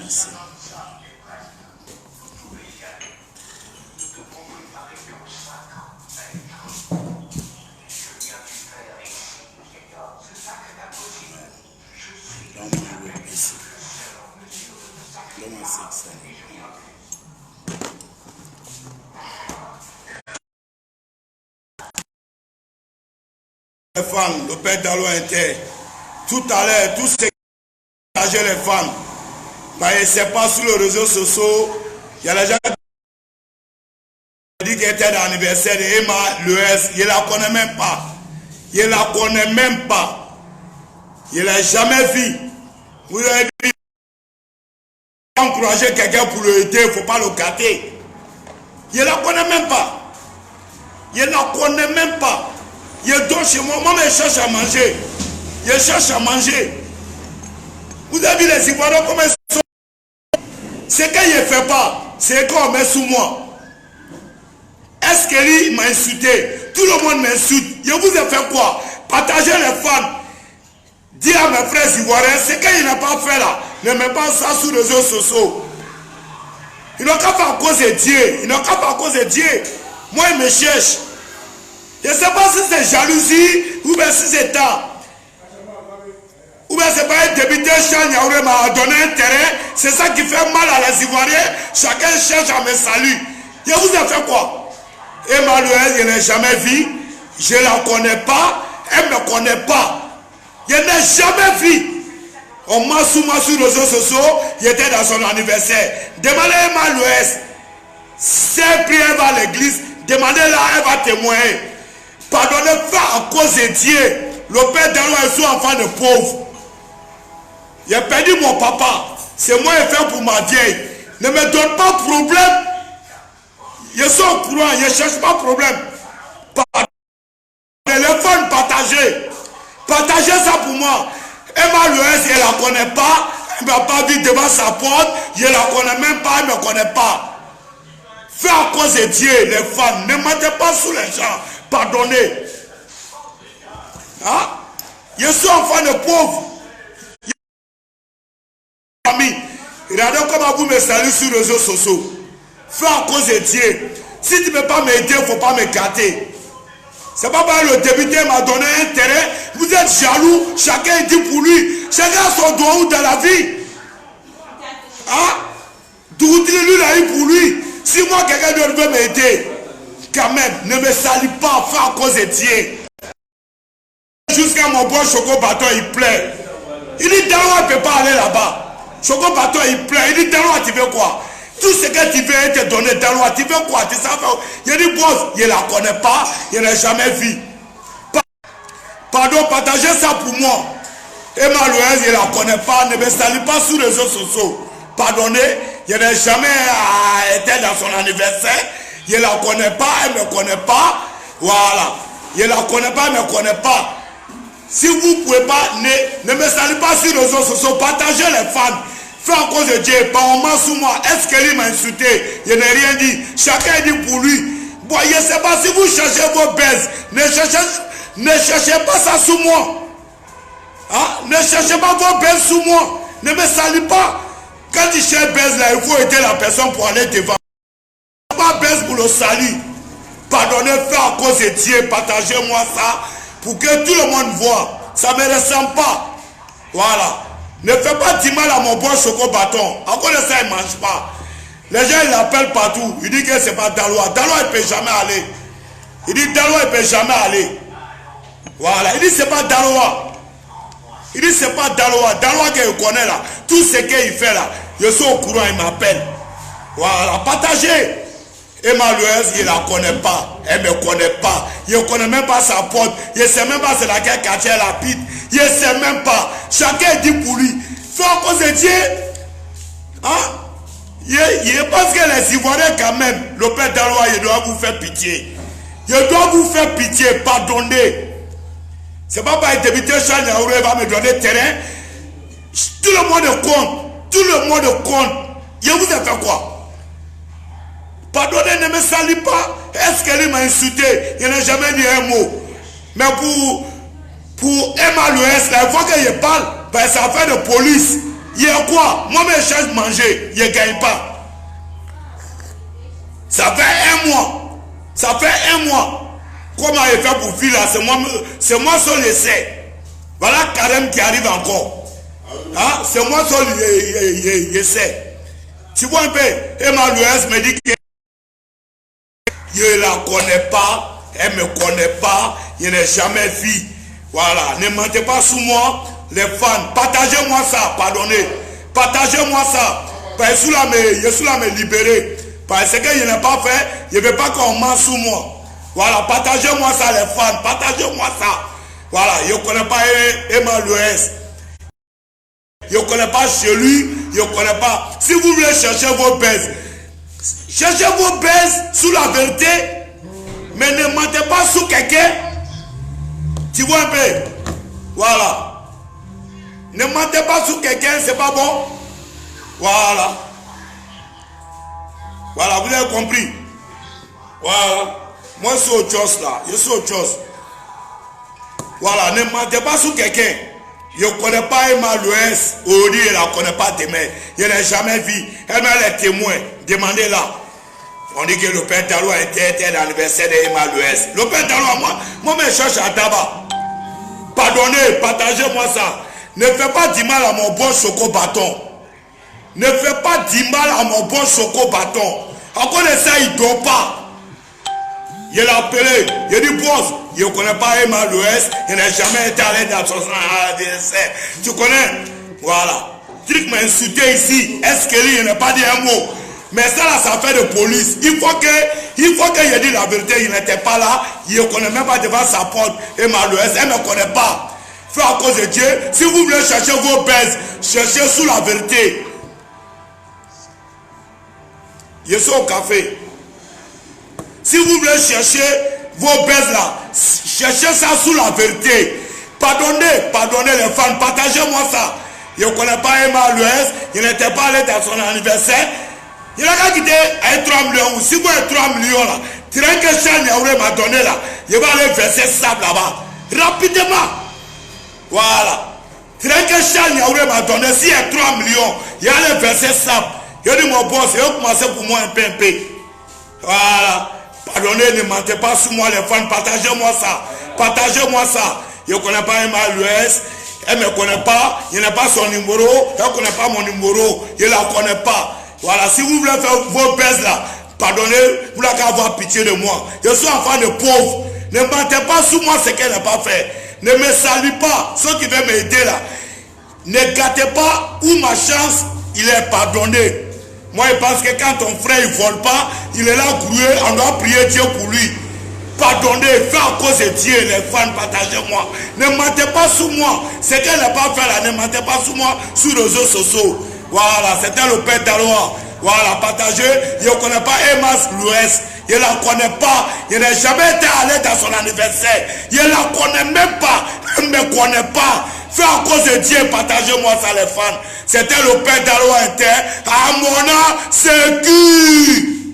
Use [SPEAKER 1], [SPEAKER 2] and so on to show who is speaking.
[SPEAKER 1] Merci.
[SPEAKER 2] Les femmes, le père Dalo était tout à l'heure, tout ce qui partageait les femmes. Mais c'est pas sur les réseaux sociaux. Il y a les gens qui dit qu'elle était dans l'anniversaire de Emma Lewis. Il ne la connaît même pas. Il ne la connaît même pas. Il ne l'a jamais vu. Vous avez dit, encourager quelqu'un pour le aider, il ne faut pas le gâter. Il ne la connaît même pas. Il ne la connaît même pas. Il donne chez moi, moi je cherche à manger. Je cherche à manger. Vous avez vu les Ivoiriens comment ils sont. C'est qu'il ne fait pas, c'est qu'on met sous moi. Est-ce qu'il m'a insulté? Tout le monde m'insulte. Je vous ai fait quoi? Partager les femmes. Dire à mes frères Ivoiriens, c'est qu'il n'a pas fait là. Ne mets pas ça sur les réseaux sociaux. Il n'a qu'à faire à cause de Dieu. Il n'a qu'à faire à cause de Dieu. Moi, il me cherche. Je ne sais pas si c'est jalousie ou bien si c'est ça. Ou bien c'est pas un député Chanyaouré m'a donné un terrain. C'est ça qui fait mal à les Ivoiriens. Chacun cherche à me saluer. Je vous ai fait quoi? Emmanuel, je ne l'ai jamais vu. Je ne la connais pas. Elle ne me connaît pas. Je ne l'ai jamais vu. On m'a sur les réseaux sociaux. J'étais dans son anniversaire. Demandez à Emmanuel. Si elle va à l'église, demandez-la, elle va témoigner. Pardonnez pas à cause de Dieu. Le père Dalo est un enfant de pauvre. J'ai perdu mon papa. C'est moi qui ai fait pour ma vieille. Ne me donne pas de problème. Je suis au courant. Je ne cherche pas de problème. Téléphone partagé. Partagez ça pour moi. Emma Lewis, je ne la connais pas. Elle ne m'a pas vu devant sa porte. Je ne la connais même pas. Elle ne me connaît pas. Fais à cause de Dieu, les femmes. Ne mentez pas sous les gens. Pardonnez. Hein? Je suis enfant de pauvre. Regardez comment vous me saluez sur les réseaux sociaux. Fais à cause de Dieu. Si tu ne peux pas m'aider, il ne faut pas me gâter. C'est pas parce que le député m'a donné un terrain. Vous êtes jaloux. Chacun dit pour lui. Chacun a son droit dans la vie. Hein? Tout lui l'a eu pour lui. Si moi quelqu'un d'autre veut m'aider, quand même, ne me salue pas. Fais à cause de Dieu. Jusqu'à mon bon Choco Bâton, il plaît. Il dit, Dalo, il ne peut pas aller là-bas. Choco Bâton, il plaît. Il dit, Dalo, tu veux quoi? Tout ce que tu veux te donner, Dalo, tu veux quoi? Tu sais faire. Il dit, boss, je ne la connais pas. Je ne l'ai jamais vue. Pardon, partagez ça pour moi. Emmanuel, je ne la connais pas. Ne me salue pas sur les réseaux sociaux. Pardonnez, je n'ai jamais été dans son anniversaire. Je ne la connais pas, elle ne me connaît pas. Voilà. Je ne la connais pas, elle ne me connaît pas. Si vous ne pouvez pas, ne me saluez pas sur les réseaux sociaux. Partagez les femmes. Fais en cause de Dieu. Pas en main sous moi. Est-ce qu'elle m'a insulté? Je n'ai rien dit. Chacun dit pour lui. Bon, je ne sais pas si vous cherchez vos baises. Ne cherchez pas ça sous moi. Hein? Ne cherchez pas vos baises sous moi. Ne me saluez pas. Quand tu cherches baise là, il faut aider la personne pour aller devant. Pas baise pour le salut. Pardonnez, faites à cause de Dieu. Partagez-moi ça pour que tout le monde voit. Ça ne me ressemble pas. Voilà. Ne fais pas du mal à mon bon Choco Bâton. Encore de ça, il ne mange pas. Les gens, ils l'appellent partout. Il dit que ce n'est pas Daloa. Daloa, il ne peut jamais aller. Il dit Daloa, il ne peut jamais aller. Voilà. Il dit c'est pas Daloa. Il dit c'est pas Daloa. Daloa que je connais là. Tout ce qu'il fait là. Je suis au courant, il m'appelle. Voilà. Partagez. Emmanuel, je ne la connais pas. Elle ne me connaît pas. Je ne connais même pas sa porte. Je ne sais même pas c'est laquelle quartier elle habite. Je ne sais même pas. Chacun dit pour lui. Fais à cause de Dieu. Hein? Je pense que les Ivoiriens quand même, le père Daloa, il doit vous faire pitié. Je dois vous faire pitié. Pardonnez. C'est pas parce que le député Chanyaouré va me donner terrain. Tout le monde compte. Tout le monde compte. Je vous ai fait quoi? Pardonnez, ne me salue pas. Est-ce qu'elle m'a insulté? Je n'ai jamais dit un mot. Mais pour Emmanuel, il faut que je parle. Ben, c'est affaire de police. Il y a quoi? Moi, je cherche manger, je ne gagne pas. Ça fait un mois. Ça fait un mois. Comment il fait pour fuir là? C'est moi seul l'essai. Voilà Karem qui arrive encore. Hein? C'est moi seul l'essai. Tu vois un peu? Emmanuel me dit que je ne la connais pas. Elle ne me connaît pas. Je n'ai jamais vu. Voilà. Ne mentez pas sous moi. Les fans. Partagez-moi ça. Pardonnez. Partagez-moi ça. Parce que je suis là me libérer. Parce que je n'ai pas fait. Je ne veux pas qu'on ment sous moi. Voilà. Partagez-moi ça les fans. Partagez-moi ça. Voilà. Je ne connais pas Emmanuel. Je ne connais pas chez lui. Je ne connais pas. Si vous voulez chercher vos baises. Cherchez vos baises sous la vérité. Mais ne mentez pas sous quelqu'un. Tu vois un peu? Voilà. Ne mentez pas sous quelqu'un, c'est pas bon. Voilà. Voilà, vous avez compris. Voilà. Moi, je suis autre chose là. Je suis autre chose. Voilà, ne mentez pas sous quelqu'un. Je ne connais pas Emma Louès. Aujourd'hui, je ne la connais pas demain. Je ne l'ai jamais vu. Elle m'a les témoins. Demandez-la. On dit que le père Talou a été l'anniversaire d'Emma Louès. Le père Talou, moi, je cherche à tabac. Pardonnez, partagez-moi ça. Ne fais pas du mal à mon bon choco bâton. Ne fais pas du mal à mon bon choco bâton. À cause de ça, il ne dort pas. Je l'ai appelé. Il dit, boss, je ne connais pas Emma Louès. Je n'ai jamais été allé dans son anniversaire. Tu connais? Voilà. Truc m'a insulté ici. Est-ce qu'il n'a pas dit un mot? Mais ça là, ça fait de police. Il faut que je dise la vérité. Il n'était pas là. Il ne connaît même pas devant sa porte. Emma Louès, elle ne me connaît pas. Fait à cause de Dieu. Si vous voulez chercher vos baises, cherchez sous la vérité. Je suis au café. Si vous voulez chercher vos baises là, cherchez ça sous la vérité. Pardonnez les fans. Partagez-moi ça. Je ne connais pas Emma Louès. Il n'était pas allé dans son anniversaire. Il a qu'à quitter à 3 millions. Si vous avez 3 millions là, train que Charles Yaouré m'a donné là, je vais aller verser sable là-bas. Rapidement. Voilà. Train que Charles Yaouré m'a donné, s'il y a 3 millions, il va aller verser sable. Je dis mon boss, il va commencer pour moi un peu. Voilà. Pardonnez, ne mentez pas sur moi les fans. Partagez-moi ça. Partagez-moi ça. Je ne connais pas Emma Louès. Elle ne me connaît pas. Je n'ai pas son numéro. Elle ne connaît pas mon numéro. Je ne la connais pas. Voilà, si vous voulez faire vos baises là, pardonnez, vous n'avez qu'à avoir pitié de moi. Je suis enfant de pauvre. Ne mentez pas sur moi ce qu'elle n'a pas fait. Ne me salue pas. Ceux qui veulent m'aider là, ne gâtez pas où ma chance, il est pardonné. Moi, je pense que quand ton frère ne vole pas, il est là grouillé, on doit prier Dieu pour lui. Pardonnez, faites à cause de Dieu, les fans, partagez-moi. Ne mentez pas sur moi. Ce qu'elle n'a pas fait là, ne mentez pas sur moi sur les réseaux sociaux. Voilà, c'était le père d'Aloa. Voilà, partagez. Je ne connais pas Emma Louès. Je ne la connais pas. Je n'ai jamais été allé dans son anniversaire. Je ne la connais même pas. Elle ne me connaît pas. Fais à cause de Dieu, partagez-moi ça les fans. C'était le père d'Aloa Inter. À mon âme, c'est qui?